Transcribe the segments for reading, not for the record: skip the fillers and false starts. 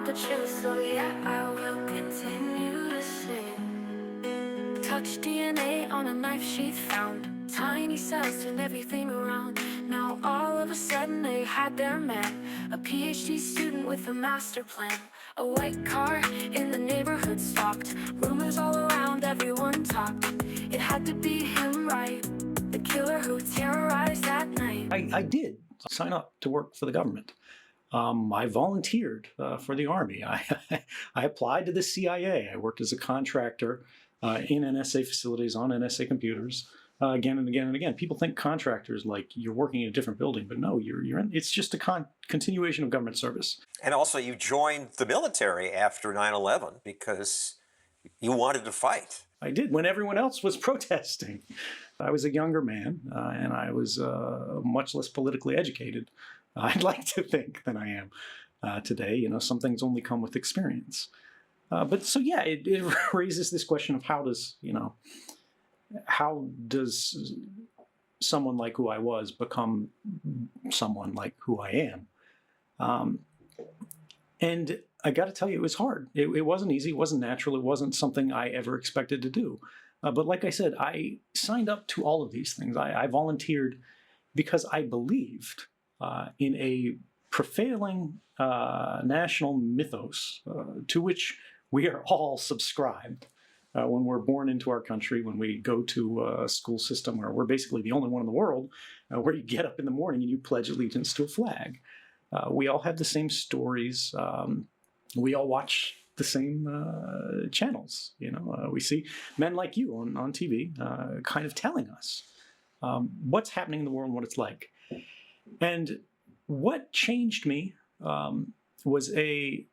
the truth, so yeah, I will continue to sing. Touch DNA on a knife sheath found, tiny cells turn everything around. Now all of a sudden they had their man, a PhD student with a master plan. A white car in the neighborhood stopped, rumors all around, everyone talked. It had to be him, right? The killer who terrorized at night. I did sign up to work for the government. I volunteered for the Army. I applied to the CIA. I worked as a contractor in NSA facilities on NSA computers again and again and again. People think contractors like you're working in a different building, but no, you're in. It's just a continuation of government service. And also, you joined the military after 9/11 because you wanted to fight. I did when everyone else was protesting. I was a younger man, and I was much less politically educated, I'd like to think, than I am today. You know, some things only come with experience. But so, yeah, it raises this question of how does someone like who I was become someone like who I am? And I got to tell you, it was hard. It wasn't easy. It wasn't natural. It wasn't something I ever expected to do. But like I said, I signed up to all of these things. I volunteered because I believed in a prevailing national mythos to which we are all subscribed when we're born into our country, when we go to a school system where we're basically the only one in the world where you get up in the morning and you pledge allegiance to a flag. We all have the same stories. We all watch the same channels. You know, we see men like you on TV kind of telling us what's happening in the world and what it's like. And what changed me was a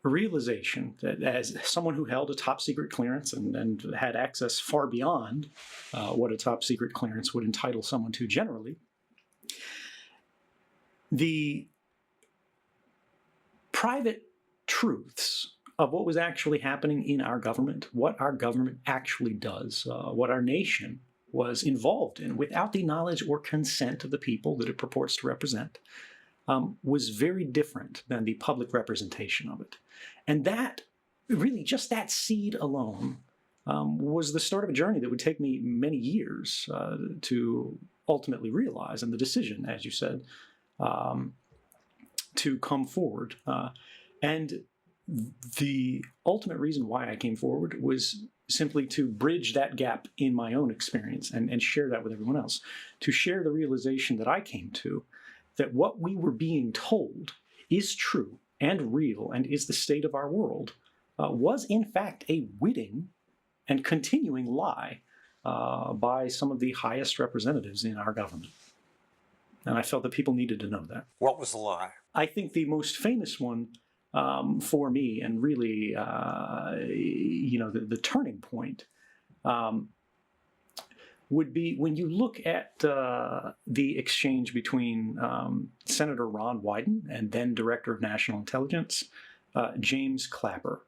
realization that as someone who held a top secret clearance and had access far beyond what a top secret clearance would entitle someone to generally, the private truths of what was actually happening in our government, what our government actually does, what our nation was involved in without the knowledge or consent of the people that it purports to represent, was very different than the public representation of it. And that, really, just that seed alone was the start of a journey that would take me many years to ultimately realize, and the decision, as you said, to come forward. And the ultimate reason why I came forward was simply to bridge that gap in my own experience and share that with everyone else, to share the realization that I came to, that what we were being told is true and real and is the state of our world, was in fact a witting and continuing lie by some of the highest representatives in our government. And I felt that people needed to know that. What was the lie? I think the most famous one for me, and really, the turning point, would be when you look at the exchange between Senator Ron Wyden and then Director of National Intelligence, James Clapper.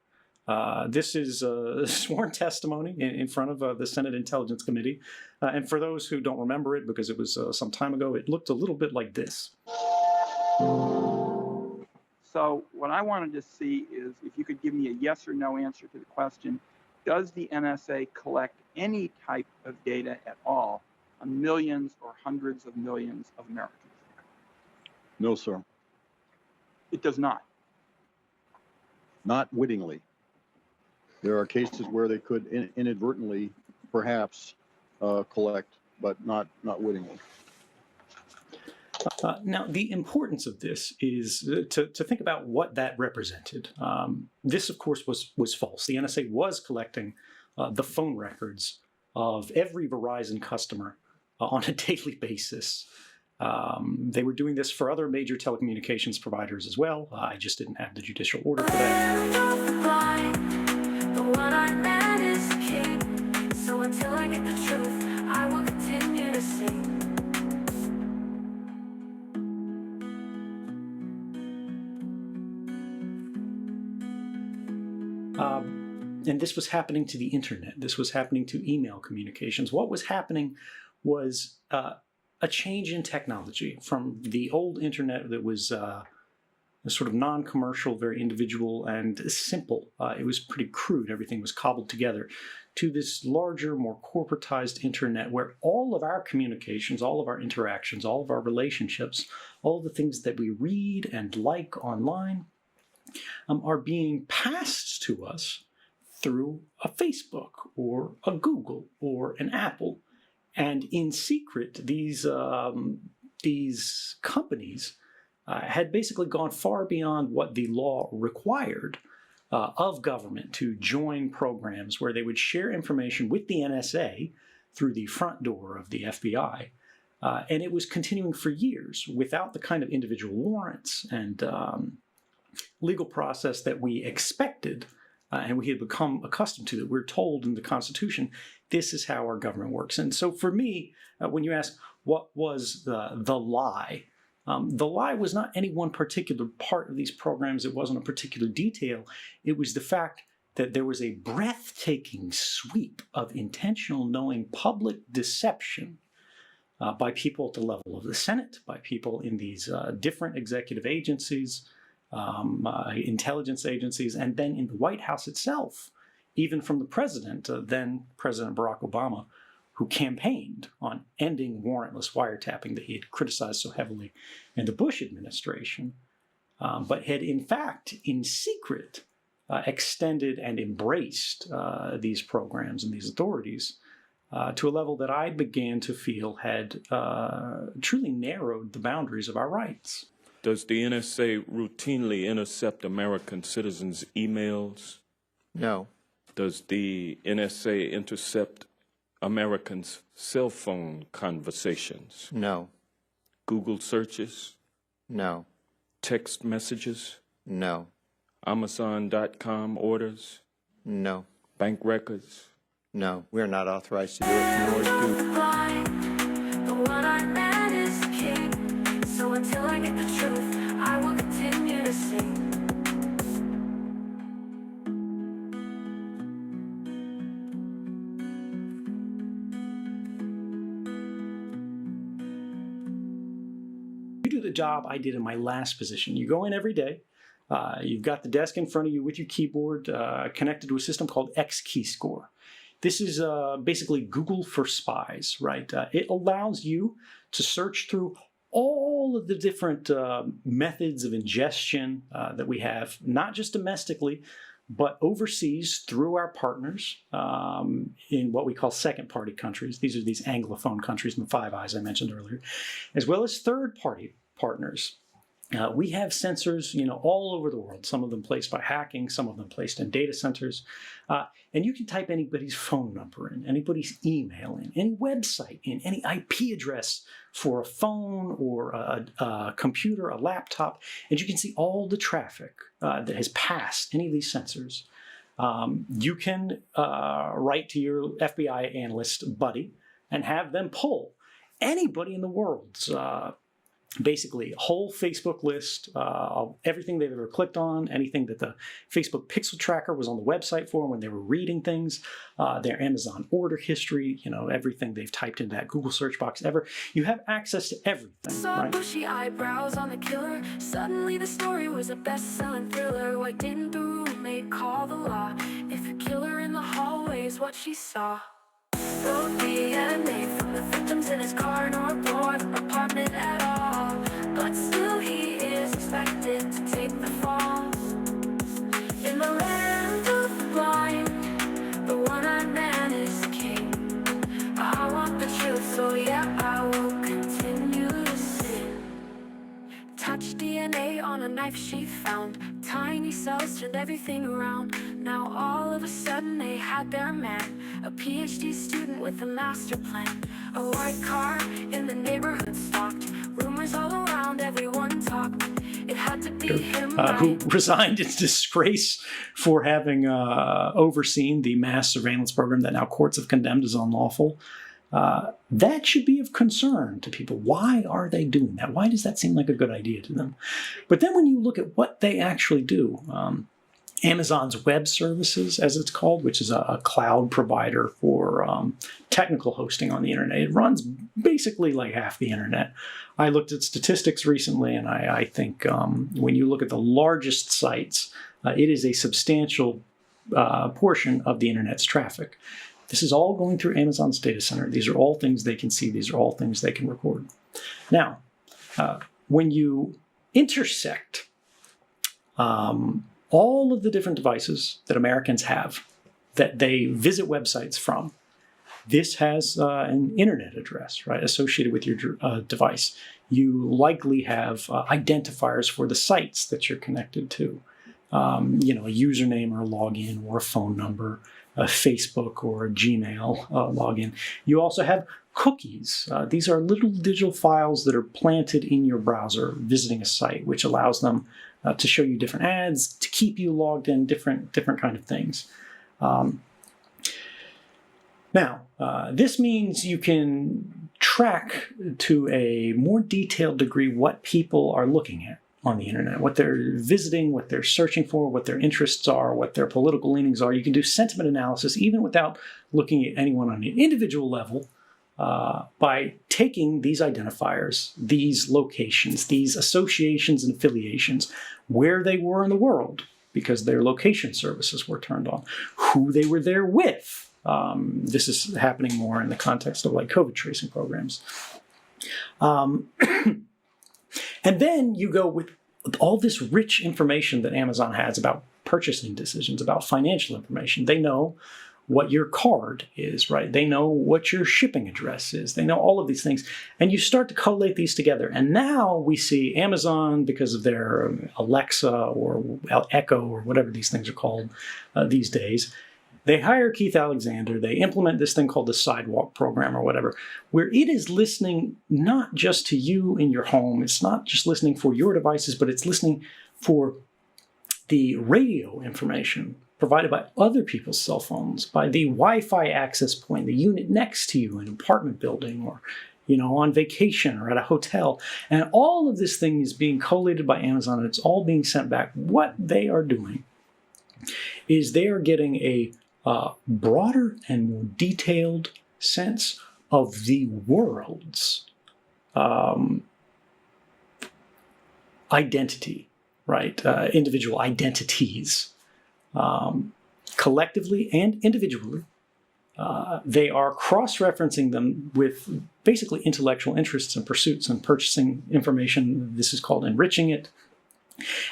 This is sworn testimony in front of the Senate Intelligence Committee. And for those who don't remember it, because it was some time ago, it looked a little bit like this. So what I wanted to see is if you could give me a yes or no answer to the question, does the NSA collect any type of data at all on millions or hundreds of millions of Americans? No, sir. It does not. Not wittingly. There are cases where they could inadvertently, perhaps, collect, but not wittingly. Now, the importance of this is to think about what that represented. This, of course, was false. The NSA was collecting the phone records of every Verizon customer on a daily basis. They were doing this for other major telecommunications providers as well. I just didn't have the judicial order for that. What I meant is king. So until I get the truth, I will continue to sing. And this was happening to the internet. This was happening to email communications. What was happening was a change in technology from the old internet that was sort of non-commercial, very individual and simple. It was pretty crude. Everything was cobbled together, to this larger, more corporatized internet where all of our communications, all of our interactions, all of our relationships, all of the things that we read and like online are being passed to us through a Facebook or a Google or an Apple. And in secret, these companies had basically gone far beyond what the law required of government to join programs where they would share information with the NSA through the front door of the FBI. And it was continuing for years without the kind of individual warrants and legal process that we expected and we had become accustomed to. That we're told in the Constitution, this is how our government works. And so for me, when you ask what was the lie, the lie was not any one particular part of these programs. It wasn't a particular detail. It was the fact that there was a breathtaking sweep of intentional, knowing public deception by people at the level of the Senate, by people in these different executive agencies, intelligence agencies, and then in the White House itself, even from the president, then President Barack Obama, who campaigned on ending warrantless wiretapping that he had criticized so heavily in the Bush administration, but had in fact, in secret, extended and embraced these programs and these authorities to a level that I began to feel had truly narrowed the boundaries of our rights. Does the NSA routinely intercept American citizens' emails? No. Does the NSA intercept Americans' cell phone conversations? No. Google searches? No. Text messages? No. Amazon.com orders? No. Bank records? No. We're not authorized to do it, nor do. The one I met is king. So until I get the truth, I will continue to sing. You do the job I did in my last position. You go in every day. You've got the desk in front of you with your keyboard connected to a system called XKeyscore. This is basically Google for spies, right? It allows you to search through all of the different methods of ingestion that we have, not just domestically, but overseas through our partners in what we call second-party countries. These are these Anglophone countries in the Five Eyes I mentioned earlier, as well as third-party partners. We have sensors, all over the world, some of them placed by hacking, some of them placed in data centers. And you can type anybody's phone number in, anybody's email in, any website in, any IP address for a phone or a computer, a laptop, and you can see all the traffic that has passed any of these sensors. You can write to your FBI analyst buddy and have them pull anybody in the world's basically a whole Facebook list of everything they've ever clicked on, anything that the Facebook pixel tracker was on the website for when they were reading things, their Amazon order history, everything they've typed into that Google search box ever. You have access to everything, Saw right? bushy eyebrows on the killer. Suddenly the story was a best-selling thriller. Why didn't the roommate call the law? If a killer in the hallway is what she saw. No DNA from the victims in his car, nor board apartment at all. But still he is expected to take the fall. In the land of the blind, the one-eyed man is king. I want the truth, so yeah, I will continue to sin. Touch DNA on a knife she found. Tiny cells turned everything around. Now all of a sudden they had their man, a PhD student with a master plan. A white car in the neighborhood stalked. Rumors all around, everyone talked. It had to be him, Who resigned in disgrace for having overseen the mass surveillance program that now courts have condemned as unlawful. That should be of concern to people. Why are they doing that? Why does that seem like a good idea to them? But then when you look at what they actually do, Amazon's Web Services, as it's called, which is a cloud provider for technical hosting on the internet. It runs basically like half the internet. I looked at statistics recently, and I think when you look at the largest sites, it is a substantial portion of the internet's traffic. This is all going through Amazon's data center. These are all things they can see. These are all things they can record. Now, when you intersect all of the different devices that Americans have that they visit websites from, this has an internet address, right, associated with your device. You likely have identifiers for the sites that you're connected to. You know, a username or a login or a phone number, a Facebook or a Gmail login. You also have cookies. These are little digital files that are planted in your browser visiting a site, which allows them to show you different ads, to keep you logged in, different kind of things. Now, this means you can track to a more detailed degree what people are looking at on the internet, what they're visiting, what they're searching for, what their interests are, what their political leanings are. You can do sentiment analysis even without looking at anyone on an individual level by taking these identifiers, these locations, these associations and affiliations, where they were in the world, because their location services were turned on, who they were there with. This is happening more in the context of like COVID tracing programs. And then you go with all this rich information that Amazon has about purchasing decisions, about financial information. They know what your card is, right? They know what your shipping address is. They know all of these things. And you start to collate these together. And now we see Amazon, because of their Alexa or Echo or whatever these things are called these days, they hire Keith Alexander. They implement this thing called the Sidewalk program or whatever, where it is listening not just to you in your home. It's not just listening for your devices, but it's listening for the radio information provided by other people's cell phones, by the Wi-Fi access point, the unit next to you in an apartment building or, you know, on vacation or at a hotel. And all of this thing is being collated by Amazon, and it's all being sent back. What they are doing is they are getting a broader and more detailed sense of the world's identity, right? Individual identities, collectively and individually. They are cross-referencing them with basically intellectual interests and pursuits and purchasing information. This is called enriching it.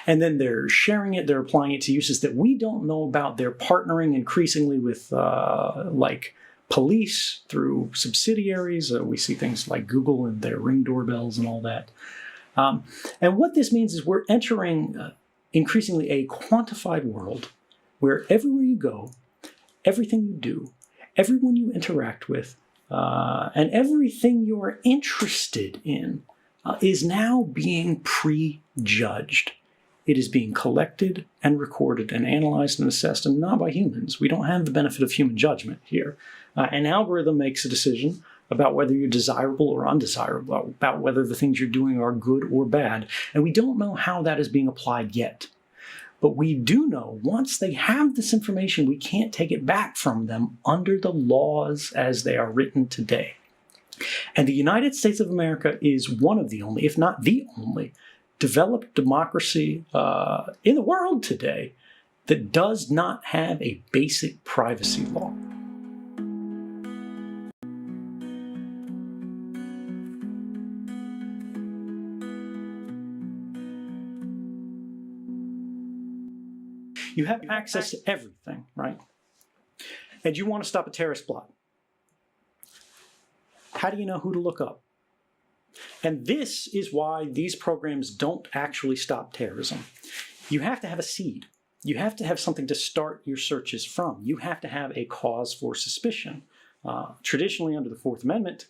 And then they're sharing it, they're applying it to uses that we don't know about. They're partnering increasingly with like police through subsidiaries. We see things like Google and their Ring doorbells and all that. And what this means is we're entering increasingly a quantified world where everywhere you go, everything you do, everyone you interact with, and everything you're interested in is now being prejudged. It is being collected and recorded and analyzed and assessed, and not by humans. We don't have the benefit of human judgment here. An algorithm makes a decision about whether you're desirable or undesirable, about whether the things you're doing are good or bad, and we don't know how that is being applied yet. But we do know once they have this information, we can't take it back from them under the laws as they are written today. And the United States of America is one of the only, if not the only, developed democracy in the world today that does not have a basic privacy law. You have access to everything, right? And you want to stop a terrorist plot. How do you know who to look up? And this is why these programs don't actually stop terrorism. You have to have a seed. You have to have something to start your searches from. You have to have a cause for suspicion. Traditionally, under the Fourth Amendment,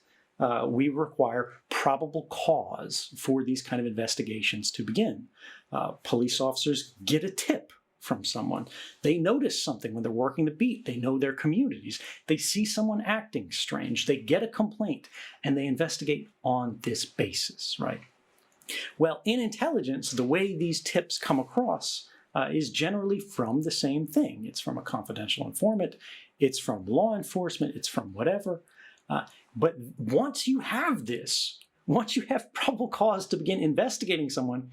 we require probable cause for these kind of investigations to begin. Police officers get a tip from someone. They notice something when they're working the beat. They know their communities. They see someone acting strange. They get a complaint, and they investigate on this basis, right? Well, in intelligence, the way these tips come across is generally from the same thing. It's from a confidential informant. It's from law enforcement. It's from whatever. But once you have this, once you have probable cause to begin investigating someone,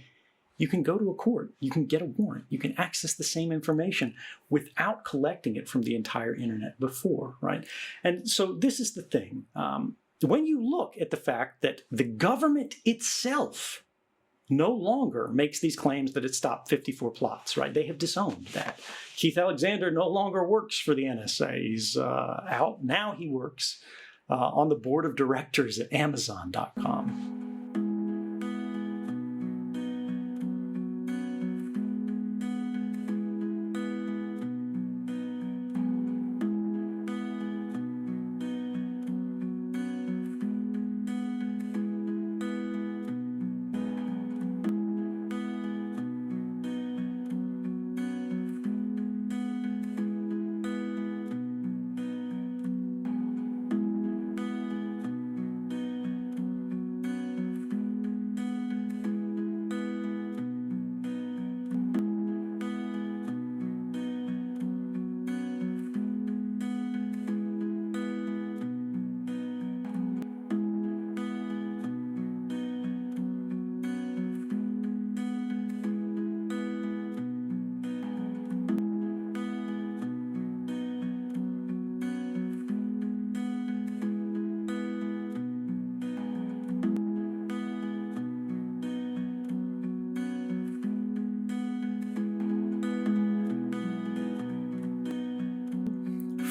you can go to a court, you can get a warrant, you can access the same information without collecting it from the entire internet before, right? And so this is the thing. When you look at the fact that the government itself no longer makes these claims that it stopped 54 plots, right? They have disowned that. Keith Alexander no longer works for the NSA. He's out. Now he works on the board of directors at Amazon.com.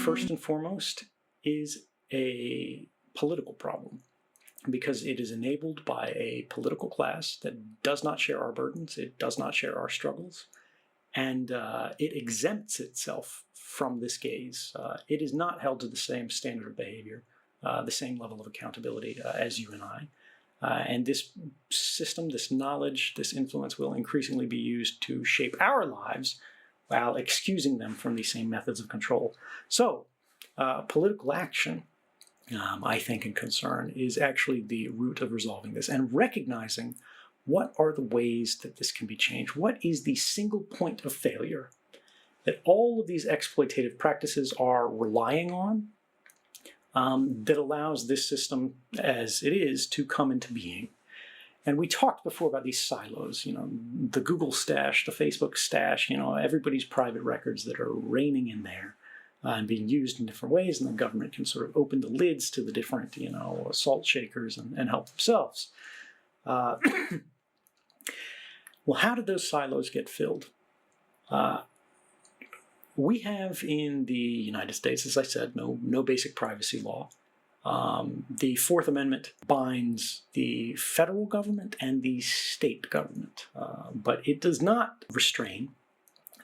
First and foremost is a political problem, because it is enabled by a political class that does not share our burdens, it does not share our struggles, and it exempts itself from this gaze. It is not held to the same standard of behavior, the same level of accountability as you and I. And this system, this knowledge, this influence will increasingly be used to shape our lives while excusing them from these same methods of control. So, political action, I think, and concern is actually the root of resolving this, and recognizing what are the ways that this can be changed. What is the single point of failure that all of these exploitative practices are relying on that allows this system, as it is, to come into being? And we talked before about these silos, the Google stash, the Facebook stash, everybody's private records that are reigning in there and being used in different ways, and the government can sort of open the lids to the different, salt shakers and help themselves. Well, how did those silos get filled? We have in the United States, as I said, no basic privacy law. The Fourth Amendment binds the federal government and the state government, but it does not restrain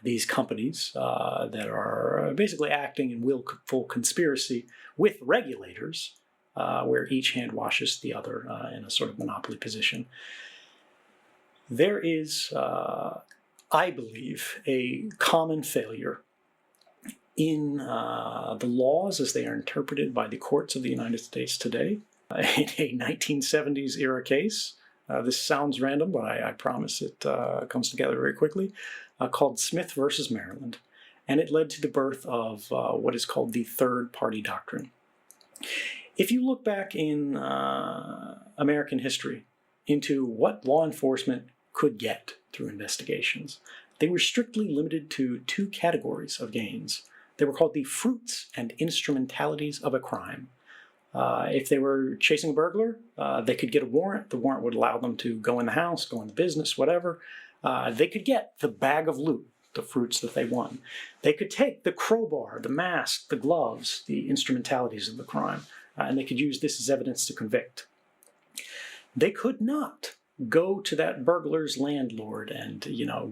these companies that are basically acting in willful conspiracy with regulators, where each hand washes the other in a sort of monopoly position. There is, I believe, a common failure in the laws as they are interpreted by the courts of the United States today. In a 1970s era case, this sounds random, but I promise it comes together very quickly, called Smith versus Maryland. And it led to the birth of what is called the third party doctrine. If you look back in American history into what law enforcement could get through investigations, they were strictly limited to two categories of gains. They were called the fruits and instrumentalities of a crime. If they were chasing a burglar, they could get a warrant. The warrant would allow them to go in the house, go in the business, whatever. They could get the bag of loot, the fruits that they won. They could take the crowbar, the mask, the gloves, the instrumentalities of the crime, and they could use this as evidence to convict. They could not go to that burglar's landlord and,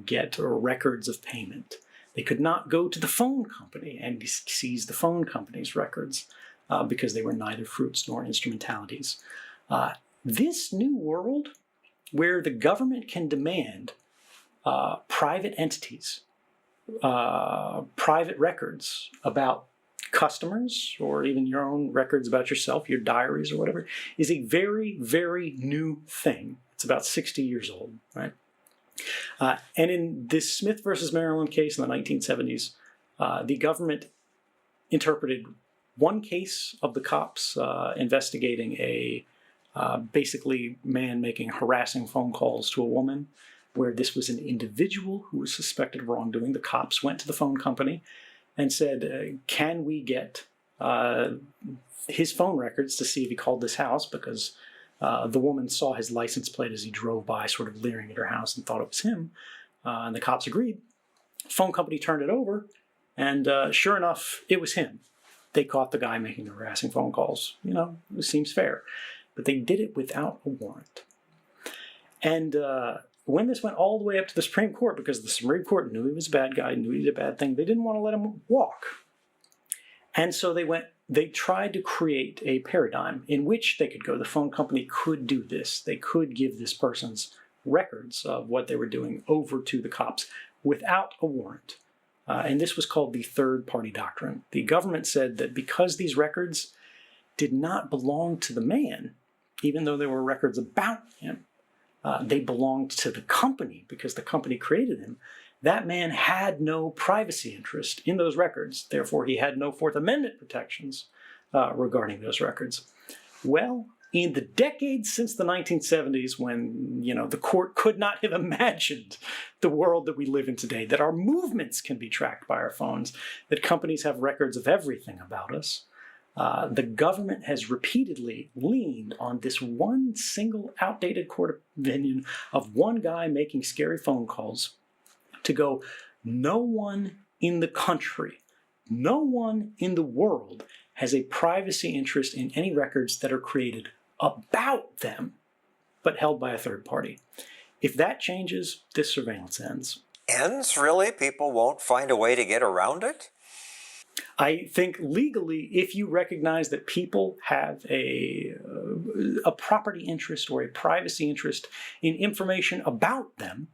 get records of payment. They could not go to the phone company and seize the phone company's records because they were neither fruits nor instrumentalities. This new world, where the government can demand private entities, private records about customers, or even your own records about yourself, your diaries or whatever, is a very, very new thing. It's about 60 years old, right? And in this Smith versus Maryland case in the 1970s, the government interpreted one case of the cops investigating a basically man making harassing phone calls to a woman, where this was an individual who was suspected of wrongdoing. The cops went to the phone company and said, can we get his phone records to see if he called this house, because the woman saw his license plate as he drove by, sort of leering at her house, and thought it was him. And the cops agreed. Phone company turned it over, and sure enough, it was him. They caught the guy making the harassing phone calls. You know, it seems fair. But they did it without a warrant. And when this went all the way up to the Supreme Court, because the Supreme Court knew he was a bad guy, knew he did a bad thing, they didn't want to let him walk. And so they tried to create a paradigm in which they could go. The phone company could do this. They could give this person's records of what they were doing over to the cops without a warrant. And this was called the third-party doctrine. The government said that because these records did not belong to the man, even though they were records about him, they belonged to the company because the company created him. That man had no privacy interest in those records. Therefore, he had no Fourth Amendment protections regarding those records. Well, in the decades since the 1970s, when the court could not have imagined the world that we live in today, that our movements can be tracked by our phones, that companies have records of everything about us, the government has repeatedly leaned on this one single outdated court opinion of one guy making scary phone calls to go, no one in the country, no one in the world has a privacy interest in any records that are created about them, but held by a third party. If that changes, this surveillance ends. Ends, really? People won't find a way to get around it? I think legally, if you recognize that people have a property interest or a privacy interest in information about them,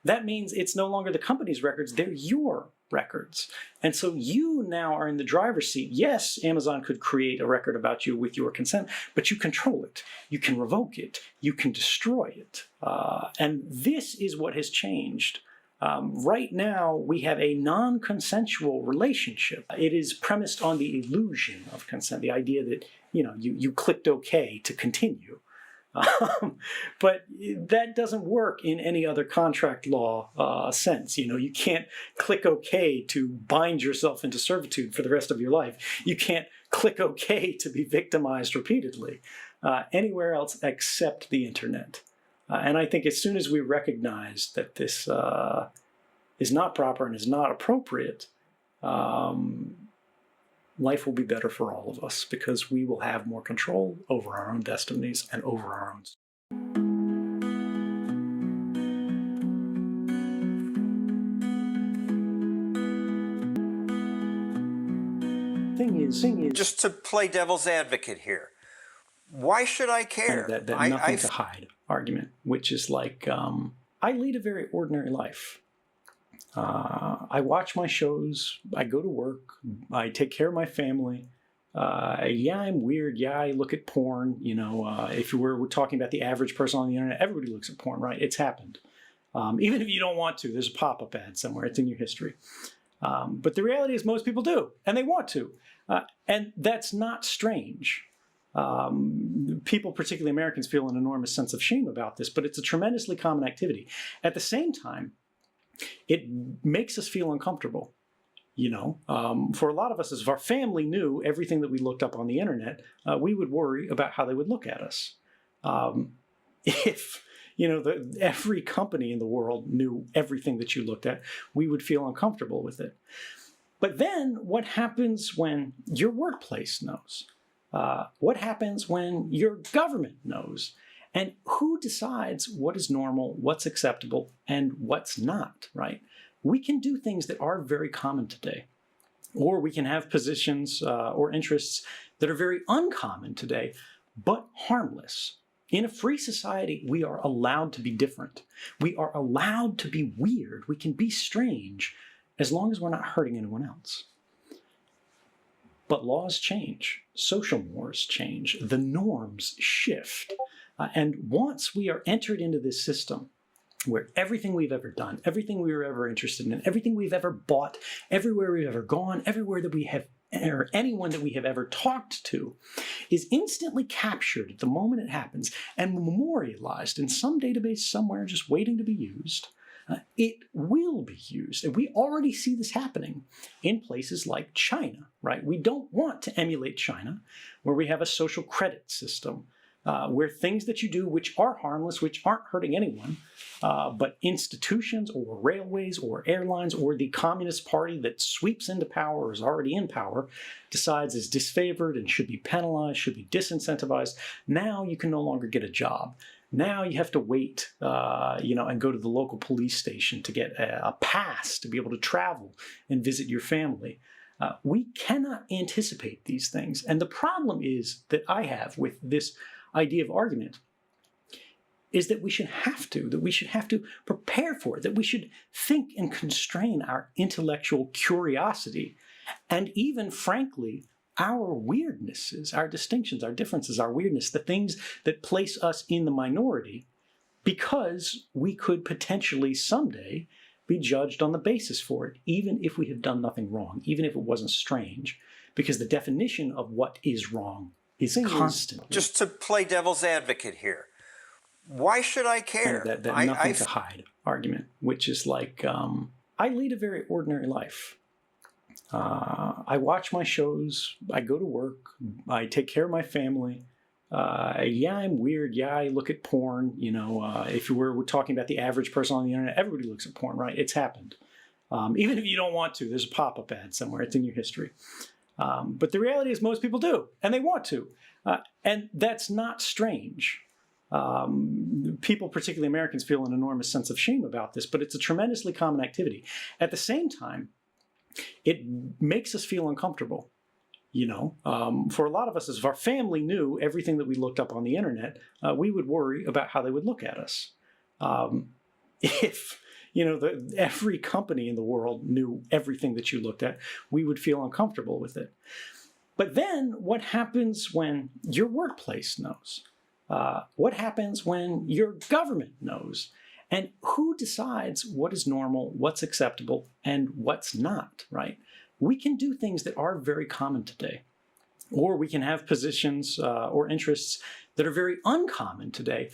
that means it's no longer the company's records, they're your records. And so you now are in the driver's seat. Yes, Amazon could create a record about you with your consent, but you control it. You can revoke it. You can destroy it. And this is what has changed. Right now, we have a non-consensual relationship. It is premised on the illusion of consent, the idea that you clicked OK to continue. But that doesn't work in any other contract law sense. You can't click OK to bind yourself into servitude for the rest of your life. You can't click OK to be victimized repeatedly anywhere else except the internet. And I think as soon as we recognize that this is not proper and is not appropriate, life will be better for all of us because we will have more control over our own destinies and over our own. Thing is, Just to play devil's advocate here, why should I care? That nothing to hide argument, which is like, I lead a very ordinary life. I watch my shows, I go to work, I take care of my family. Yeah, I'm weird. Yeah, I look at porn. If we're talking about the average person on the internet, everybody looks at porn, right? It's happened. Even if you don't want to, there's a pop-up ad somewhere. It's in your history. But the reality is most people do, and they want to. And that's not strange. People, particularly Americans, feel an enormous sense of shame about this, but it's a tremendously common activity. At the same time, it makes us feel uncomfortable. For a lot of us, as if our family knew everything that we looked up on the internet, we would worry about how they would look at us. If every company in the world knew everything that you looked at, we would feel uncomfortable with it. But then what happens when your workplace knows? What happens when your government knows? And who decides what is normal, what's acceptable, and what's not, right? We can do things that are very common today, or we can have positions or interests that are very uncommon today, but harmless. In a free society, we are allowed to be different. We are allowed to be weird. We can be strange as long as we're not hurting anyone else. But laws change, social mores change, the norms shift. And once we are entered into this system where everything we've ever done, everything we were ever interested in, everything we've ever bought, everywhere we've ever gone, everywhere that we have or anyone that we have ever talked to is instantly captured at the moment it happens and memorialized in some database somewhere just waiting to be used. It will be used. And we already see this happening in places like China, right? We don't want to emulate China, where we have a social credit system, where things that you do which are harmless, which aren't hurting anyone, but institutions or railways or airlines or the Communist Party that sweeps into power or is already in power decides is disfavored and should be penalized, should be disincentivized. Now you can no longer get a job. Now you have to wait, and go to the local police station to get a pass to be able to travel and visit your family. We cannot anticipate these things. And the problem is that I have with this idea of argument is that we should have to prepare for it, that we should think and constrain our intellectual curiosity and even, frankly, our weirdnesses, our distinctions, our differences, our weirdness, the things that place us in the minority, because we could potentially someday be judged on the basis for it, even if we have done nothing wrong, even if it wasn't strange, because the definition of what is wrong is constant. Just to play devil's advocate here, why should I care? That nothing to hide argument, which is like, I lead a very ordinary life. I watch my shows, I go to work, I take care of my family. Yeah, I'm weird. Yeah, I look at porn. If we're talking about the average person on the internet, everybody looks at porn, right? It's happened. Even if you don't want to, there's a pop-up ad somewhere. It's in your history. But the reality is most people do, and they want to. And that's not strange. People, particularly Americans, feel an enormous sense of shame about this, but it's a tremendously common activity. At the same time, it makes us feel uncomfortable. For a lot of us, if our family knew everything that we looked up on the internet, we would worry about how they would look at us. If every company in the world knew everything that you looked at, we would feel uncomfortable with it. But then what happens when your workplace knows? What happens when your government knows? And who decides what is normal, what's acceptable, and what's not, right? We can do things that are very common today. Or we can have positions or interests that are very uncommon today,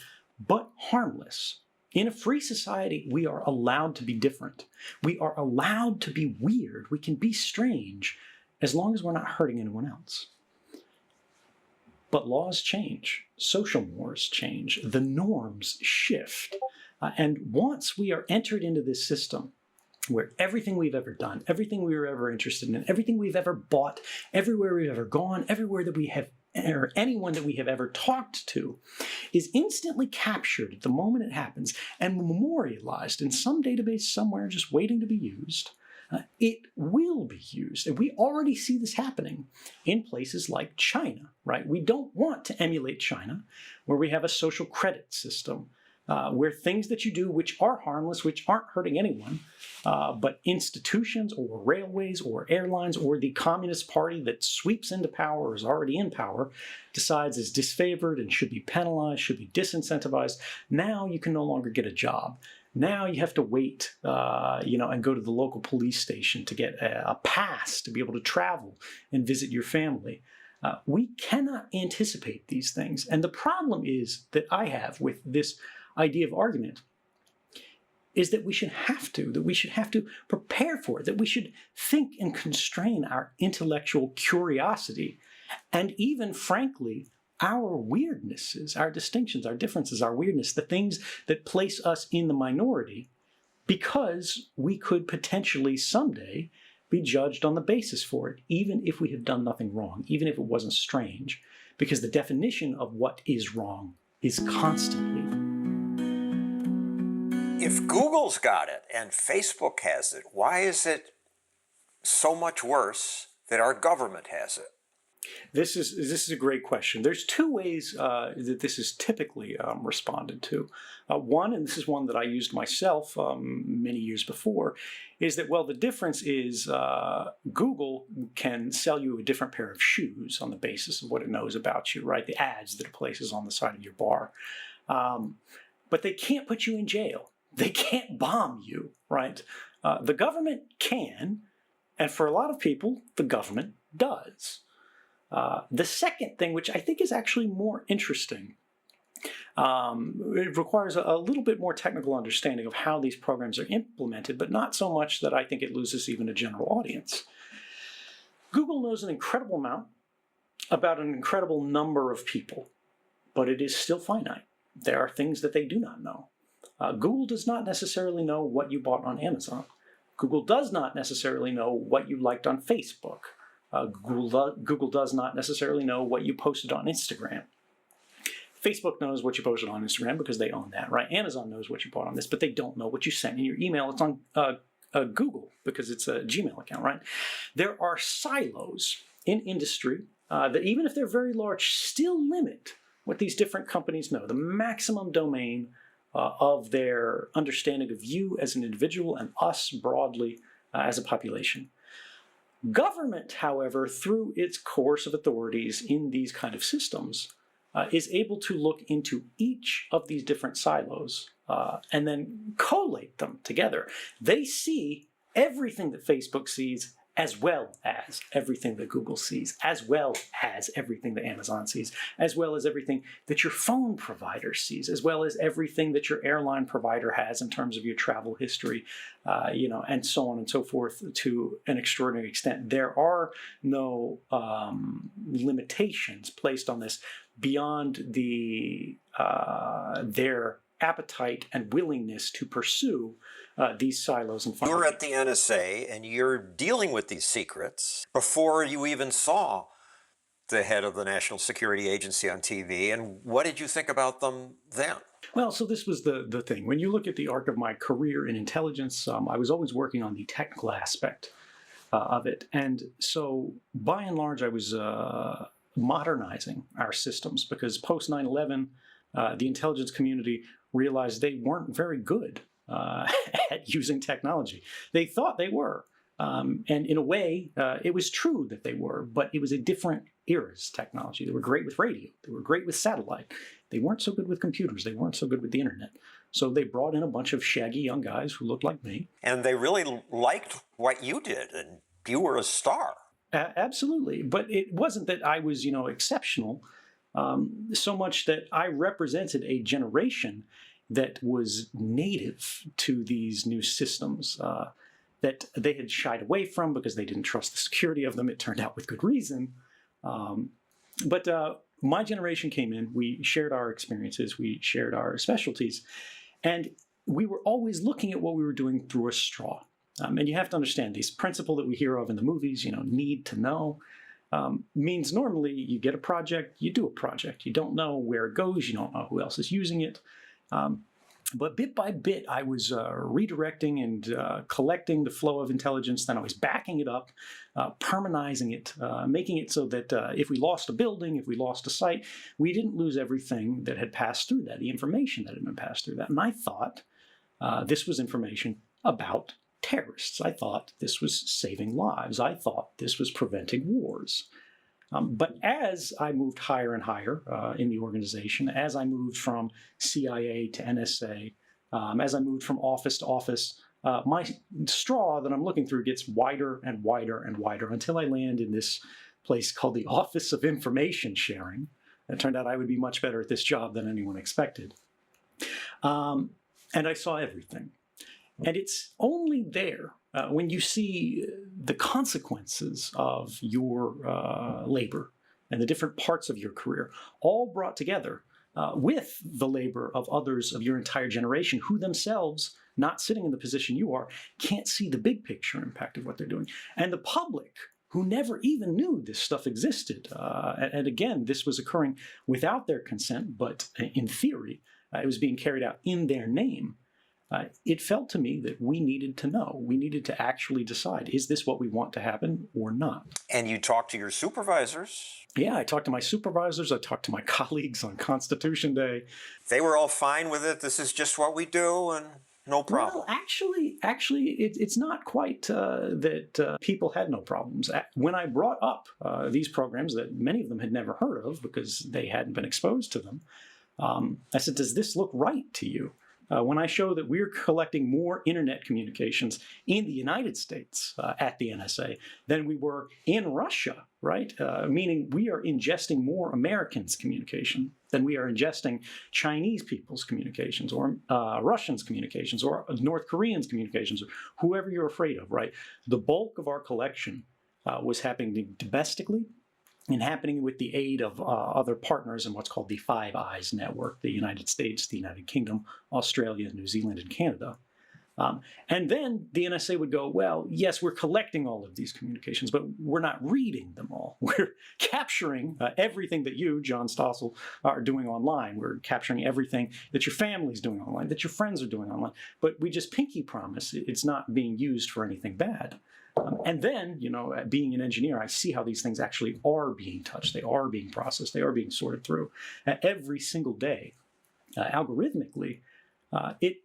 but harmless. In a free society, we are allowed to be different. We are allowed to be weird. We can be strange as long as we're not hurting anyone else. But laws change. Social mores change. The norms shift. And once we are entered into this system where everything we've ever done, everything we were ever interested in, everything we've ever bought, everywhere we've ever gone, everywhere that we have, or anyone that we have ever talked to, is instantly captured at the moment it happens and memorialized in some database somewhere just waiting to be used, it will be used. And we already see this happening in places like China, right? We don't want to emulate China, where we have a social credit system, where things that you do which are harmless, which aren't hurting anyone, but institutions or railways or airlines or the Communist Party that sweeps into power or is already in power decides is disfavored and should be penalized, should be disincentivized. Now you can no longer get a job. Now you have to wait, and go to the local police station to get a pass to be able to travel and visit your family. We cannot anticipate these things. And the problem is that I have with this idea of argument is that we should have to prepare for it, that we should think and constrain our intellectual curiosity and even, frankly, our weirdnesses, our distinctions, our differences, our weirdness, the things that place us in the minority, because we could potentially someday be judged on the basis for it, even if we have done nothing wrong, even if it wasn't strange, because the definition of what is wrong is constantly. If Google's got it and Facebook has it, why is it so much worse that our government has it? This is a great question. There's two ways that this is typically responded to. One, and this is one that I used myself many years before, is that, well, the difference is Google can sell you a different pair of shoes on the basis of what it knows about you, right? The ads that it places on the side of your bar. But they can't put you in jail. They can't bomb you, right? The government can, And for a lot of people, the government does. The second thing, which I think is actually more interesting, it requires a little bit more technical understanding of how these programs are implemented, but not so much that I think it loses even a general audience. Google knows an incredible amount about an incredible number of people, but it is still finite. There are things that they do not know. Google does not necessarily know what you bought on Amazon. Google does not necessarily know what you liked on Facebook. Google does not necessarily know what you posted on Instagram. Facebook knows what you posted on Instagram because they own that, right? Amazon knows what you bought on this, but they don't know what you sent in your email. It's on Google because it's a Gmail account, right? There are silos in industry that, even if they're very large, still limit what these different companies know, the maximum domain of their understanding of you as an individual and us broadly as a population. Government, however, through its coercive authorities in these kind of systems, is able to look into each of these different silos and then collate them together. They see everything that Facebook sees, as well as everything that Google sees, as well as everything that Amazon sees, as well as everything that your phone provider sees, as well as everything that your airline provider has in terms of your travel history, and so on and so forth to an extraordinary extent. There are no limitations placed on this beyond their appetite and willingness to pursue these silos and You're at the NSA and you're dealing with these secrets before you even saw the head of the National Security Agency on TV. And what did you think about them then? Well, so this was the thing. When you look at the arc of my career in intelligence, I was always working on the technical aspect of it. And so by and large, I was modernizing our systems because post 9/11, the intelligence community realized they weren't very good at using technology. They thought they were. And in a way, it was true that they were, but it was a different era's technology. They were great with radio. They were great with satellite. They weren't so good with computers. They weren't so good with the internet. So they brought in a bunch of shaggy young guys who looked like me. And they really liked what you did, and you were a star. Absolutely. But it wasn't that I was, exceptional, so much that I represented a generation that was native to these new systems that they had shied away from because they didn't trust the security of them. It turned out with good reason. But my generation came in, we shared our experiences, we shared our specialties, and we were always looking at what we were doing through a straw. And you have to understand this principle that we hear of in the movies, need to know, means normally you get a project, you do a project. You don't know where it goes, you don't know who else is using it. But bit by bit, I was redirecting and collecting the flow of intelligence, then I was backing it up, permanizing it, making it so that if we lost a building, if we lost a site, we didn't lose everything that had passed through that, the information that had been passed through that. And I thought this was information about terrorists. I thought this was saving lives. I thought this was preventing wars. But as I moved higher and higher in the organization, as I moved from CIA to NSA, as I moved from office to office, my straw that I'm looking through gets wider and wider and wider until I land in this place called the Office of Information Sharing. It turned out I would be much better at this job than anyone expected. And I saw everything. And it's only there when you see the consequences of your labor and the different parts of your career all brought together with the labor of others of your entire generation who themselves, not sitting in the position you are, can't see the big picture impact of what they're doing. And the public, who never even knew this stuff existed, and again, this was occurring without their consent, but in theory, it was being carried out in their name. It felt to me that we needed to know. We needed to actually decide, is this what we want to happen or not? And you talked to your supervisors. Yeah, I talked to my supervisors. I talked to my colleagues on Constitution Day. They were all fine with it. This is just what we do and no problem. Well, actually, it's not quite that people had no problems. When I brought up these programs that many of them had never heard of because they hadn't been exposed to them, I said, does this look right to you? when I show that we're collecting more internet communications in the United States at the NSA than we were in Russia, right? Meaning we are ingesting more Americans' communication than we are ingesting Chinese people's communications or Russians' communications or North Koreans' communications or whoever you're afraid of, right? The bulk of our collection was happening domestically and happening with the aid of other partners in what's called the Five Eyes network, the United States, the United Kingdom, Australia, New Zealand, and Canada. And then the NSA would go, well, yes, we're collecting all of these communications, but we're not reading them all. We're capturing everything that you, John Stossel, are doing online. We're capturing everything that your family's doing online, that your friends are doing online. But we just pinky promise it's not being used for anything bad. And then, you know, being an engineer, I see how these things actually are being touched. They are being processed. They are being sorted through every single day. Algorithmically, it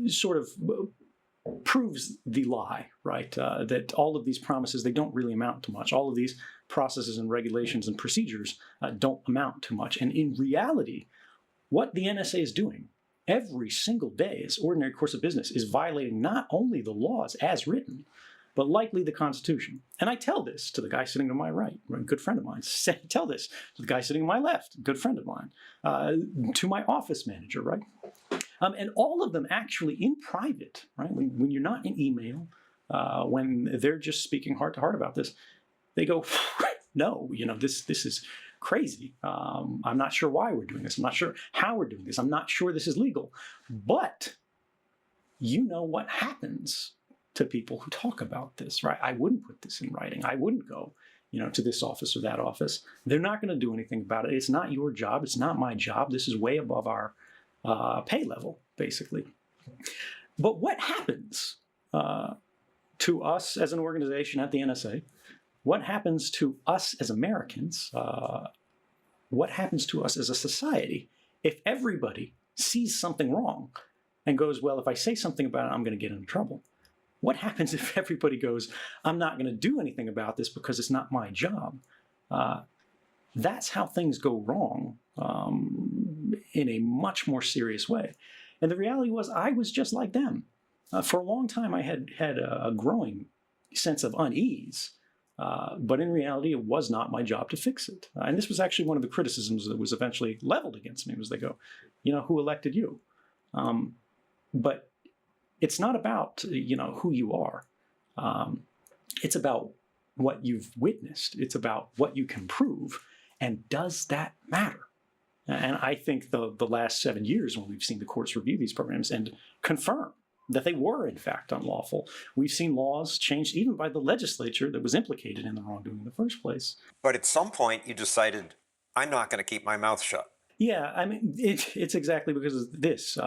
sort of proves the lie, right? That all of these promises, they don't really amount to much. All of these processes and regulations and procedures don't amount to much. And in reality, what the NSA is doing every single day as ordinary course of business is violating not only the laws as written, but likely the Constitution. And I tell this to the guy sitting to my right, a good friend of mine. Tell this to the guy sitting to my left, a good friend of mine, to my office manager, right? And all of them actually in private, right? When you're not in email, when they're just speaking heart to heart about this, they go, no, you know, this is crazy. I'm not sure why we're doing this. I'm not sure how we're doing this. I'm not sure this is legal. But you know what happens to people who talk about this, right? I wouldn't put this in writing. I wouldn't go, you know, to this office or that office. They're not going to do anything about it. It's not your job. It's not my job. This is way above our pay level, basically. But what happens to us as an organization at the NSA? What happens to us as Americans? What happens to us as a society if everybody sees something wrong and goes, well, if I say something about it, I'm going to get into trouble? What happens if everybody goes, I'm not going to do anything about this because it's not my job? That's how things go wrong in a much more serious way. And the reality was I was just like them. For a long time, I had a growing sense of unease. But in reality, it was not my job to fix it. And this was actually one of the criticisms that was eventually leveled against me, was they go, you know, who elected you? But it's not about, you know, who you are. It's about what you've witnessed. It's about what you can prove. And does that matter? And I think the last 7 years, when we've seen the courts review these programs and confirm that they were, in fact, unlawful, we've seen laws changed even by the legislature that was implicated in the wrongdoing in the first place. But at some point, you decided, I'm not going to keep my mouth shut. Yeah, I mean, it's exactly because of this.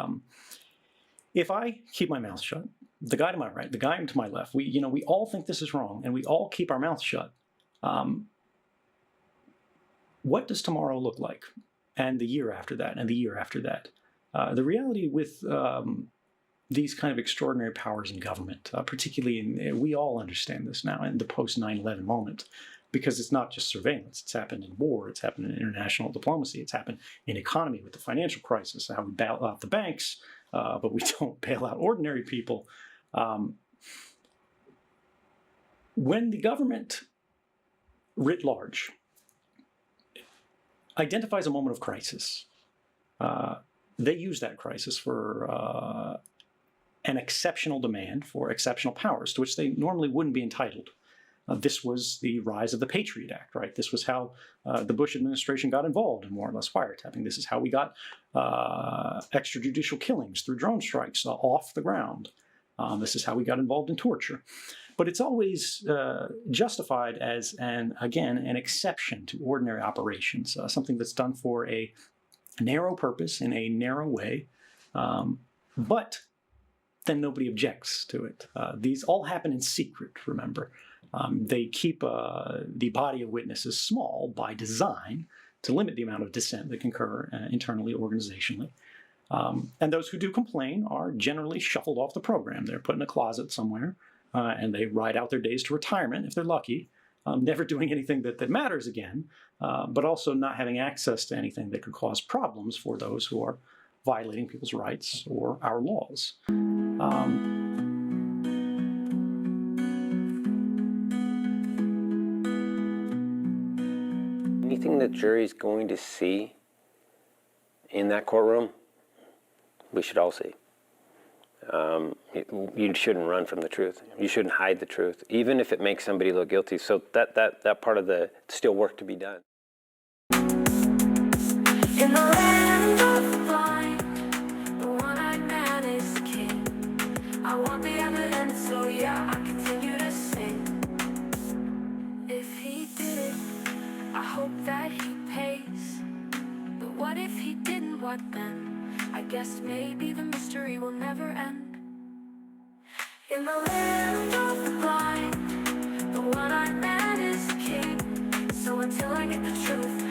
If I keep my mouth shut, the guy to my right, the guy to my left, we all think this is wrong, and we all keep our mouth shut. What does tomorrow look like? And the year after that, and the year after that? The reality with these kind of extraordinary powers in government, particularly we all understand this now in the post 9/11 moment, because it's not just surveillance. It's happened in war. It's happened in international diplomacy. It's happened in economy with the financial crisis, how we bail out the banks, but we don't bail out ordinary people. When the government writ large identifies a moment of crisis, they use that crisis for an exceptional demand for exceptional powers to which they normally wouldn't be entitled. This was the rise of the Patriot Act, right? This was how the Bush administration got involved in more or less wiretapping. This is how we got extrajudicial killings through drone strikes off the ground. This is how we got involved in torture. But it's always justified as, an exception to ordinary operations, something that's done for a narrow purpose in a narrow way, but then nobody objects to it. These all happen in secret, remember. They keep the body of witnesses small by design to limit the amount of dissent that can occur internally, organizationally. And those who do complain are generally shuffled off the program. They're put in a closet somewhere, and they ride out their days to retirement if they're lucky, never doing anything that matters again, but also not having access to anything that could cause problems for those who are violating people's rights or our laws. Anything the jury's going to see in that courtroom, we should all see. You shouldn't run from the truth. You shouldn't hide the truth, even if it makes somebody look guilty. So that part of the still work to be done. In the land of the blind, the one-eyed man is king. I want the evidence, so yeah, I continue to sing. If he did it, I hope that he pays. But what if he didn't, what then? I guess maybe the mystery will never end. In the land of the blind, the one-eyed man is king. So until I get the truth,